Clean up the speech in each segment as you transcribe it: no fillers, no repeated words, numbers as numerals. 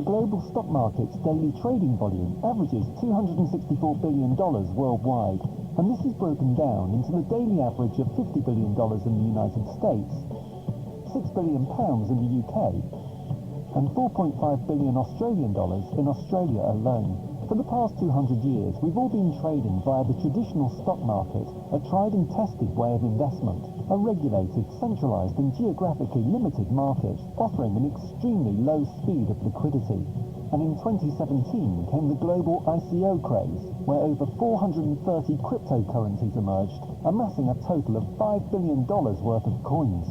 global stock market's daily trading volume averages $264 billion worldwide, and this is broken down into the daily average of $50 billion in the United States, £6 billion in the UK, and 4.5 billion Australian dollars in Australia alone. For the past 200 years, we've all been trading via the traditional stock market, a tried and tested way of investment, a regulated, centralized and geographically limited market, offering an extremely low speed of liquidity. And in 2017 came the global ICO craze, where over 430 cryptocurrencies emerged, amassing a total of $5 billion worth of coins.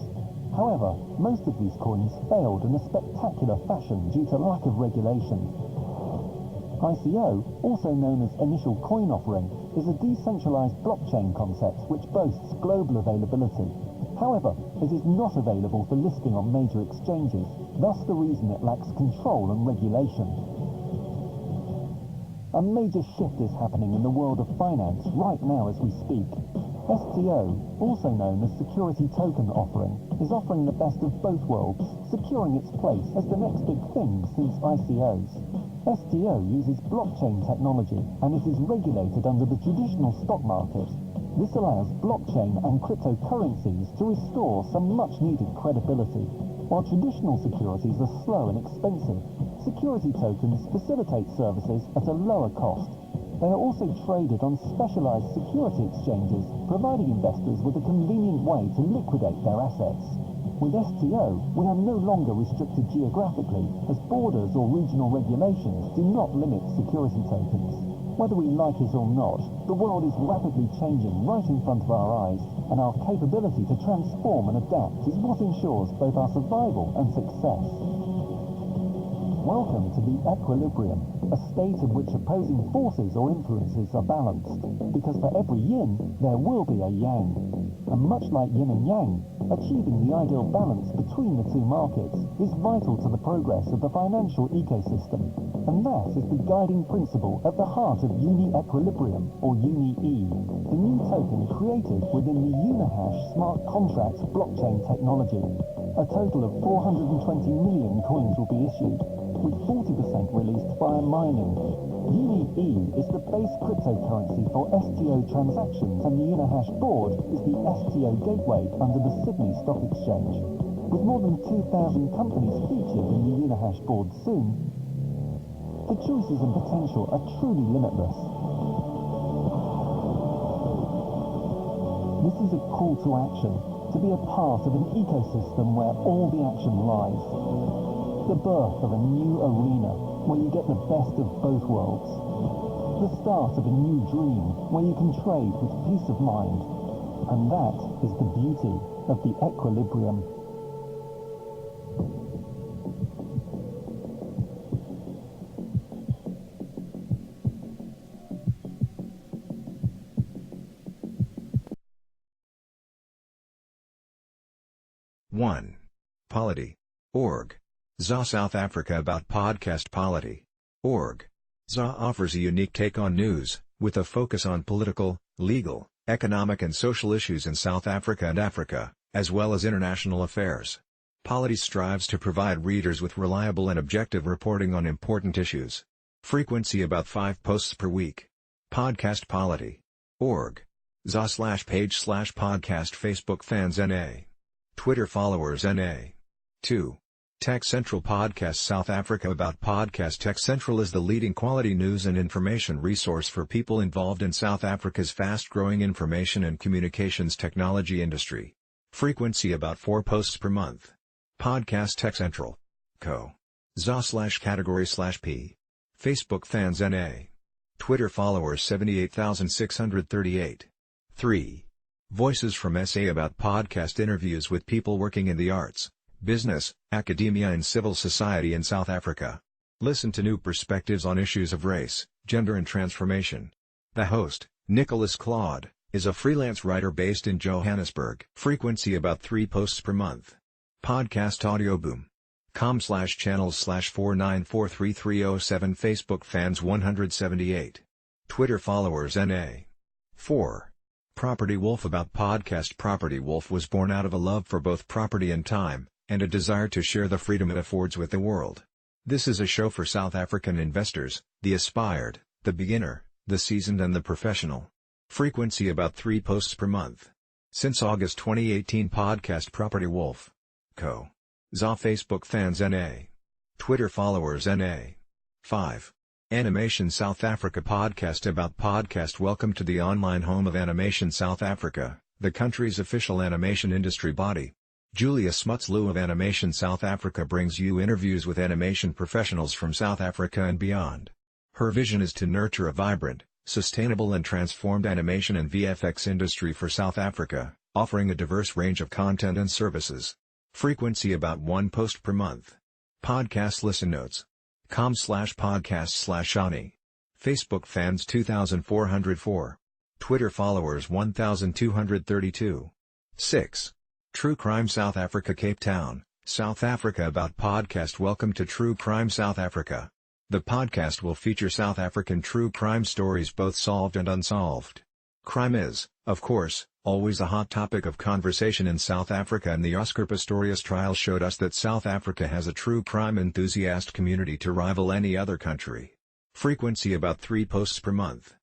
However, most of these coins failed in a spectacular fashion due to lack of regulation. ICO, also known as Initial Coin Offering, is a decentralized blockchain concept which boasts global availability. However, it is not available for listing on major exchanges, thus the reason it lacks control and regulation. A major shift is happening in the world of finance right now as we speak. S.T.O, also known as Security Token Offering, is offering the best of both worlds, securing its place as the next big thing since ICOs. S.T.O uses blockchain technology, and it is regulated under the traditional stock market. This allows blockchain and cryptocurrencies to restore some much-needed credibility. While traditional securities are slow and expensive, security tokens facilitate services at a lower cost. They are also traded on specialized security exchanges, providing investors with a convenient way to liquidate their assets. With S.T.O, we are no longer restricted geographically, as borders or regional regulations do not limit security tokens. Whether we like it or not, the world is rapidly changing right in front of our eyes, and our capability to transform and adapt is what ensures both our survival and success. Welcome to the equilibrium, a state in which opposing forces or influences are balanced, because for every yin, there will be a yang. And much like yin and yang, achieving the ideal balance between the two markets is vital to the progress of the financial ecosystem, and that is the guiding principle at the heart of Uni-Equilibrium, or Uni-E, the new token created within the Unihash Smart Contract blockchain technology. A total of 420 million coins will be issued, with 40% released via mining. Uni-E is the base cryptocurrency for S.T.O transactions, and the Unihash board is the S.T.O gateway under the Sydney Stock Exchange. With more than 2,000 companies featured in the Unihash board soon, the choices and potential are truly limitless. This is a call to action, to be a part of an ecosystem where all the action lies. The birth of a new arena, where you get the best of both worlds. The start of a new dream, where you can trade with peace of mind. And that is the beauty of the equilibrium. One. P.O.W.E.R. ZA South Africa about podcast P.O.W.E.R. ZA offers a unique take on news, with a focus on political, legal, economic and social issues in South Africa and Africa, as well as international affairs. P.O.W.E.R strives to provide readers with reliable and objective reporting on important issues. Frequency about 5 posts per week. Podcast P.O.W.E.R. ZA/page/podcast Facebook fans NA. Twitter followers NA. 2. Tech Central Podcast South Africa about podcast. Tech Central is the leading quality news and information resource for people involved in South Africa's fast-growing information and communications technology industry. Frequency about 4 posts per month. Podcast Tech Central. Co. ZA/category/P. Facebook fans NA. Twitter followers 78,638. 3. Voices from SA about podcast. Interviews with people working in the arts, business, academia and civil society in South Africa. Listen to new perspectives on issues of race, gender and transformation. The host, Nicholas Claude, is a freelance writer based in Johannesburg. Frequency about 3 posts per month. Podcast Audioboom. com/channels/49433007. Facebook fans 178. Twitter followers NA. 4. Property Wolf about podcast. Property Wolf was born out of a love for both property and time, and a desire to share the freedom it affords with the world. This is a show for South African investors, the aspired, the beginner, the seasoned and the professional. Frequency about 3 posts per month. Since August 2018 podcast Property Wolf. Co. ZA Facebook fans NA. Twitter followers NA. 5. Animation South Africa podcast about podcast. Welcome to the online home of Animation South Africa, the country's official animation industry body. Julia Smuts-Lou of Animation South Africa brings you interviews with animation professionals from South Africa and beyond. Her vision is to nurture a vibrant, sustainable and transformed animation and VFX industry for South Africa, offering a diverse range of content and services. Frequency about 1 post per month. Podcast listen notes. com/podcast/Ani. Facebook fans 2,404. Twitter followers 1,232. 6. True Crime South Africa Cape Town, South Africa about podcast. Welcome to True Crime South Africa. The podcast will feature South African true crime stories, both solved and unsolved. Crime is, of course, always a hot topic of conversation in South Africa, and the Oscar Pistorius trial showed us that South Africa has a true crime enthusiast community to rival any other country. Frequency about 3 posts per month.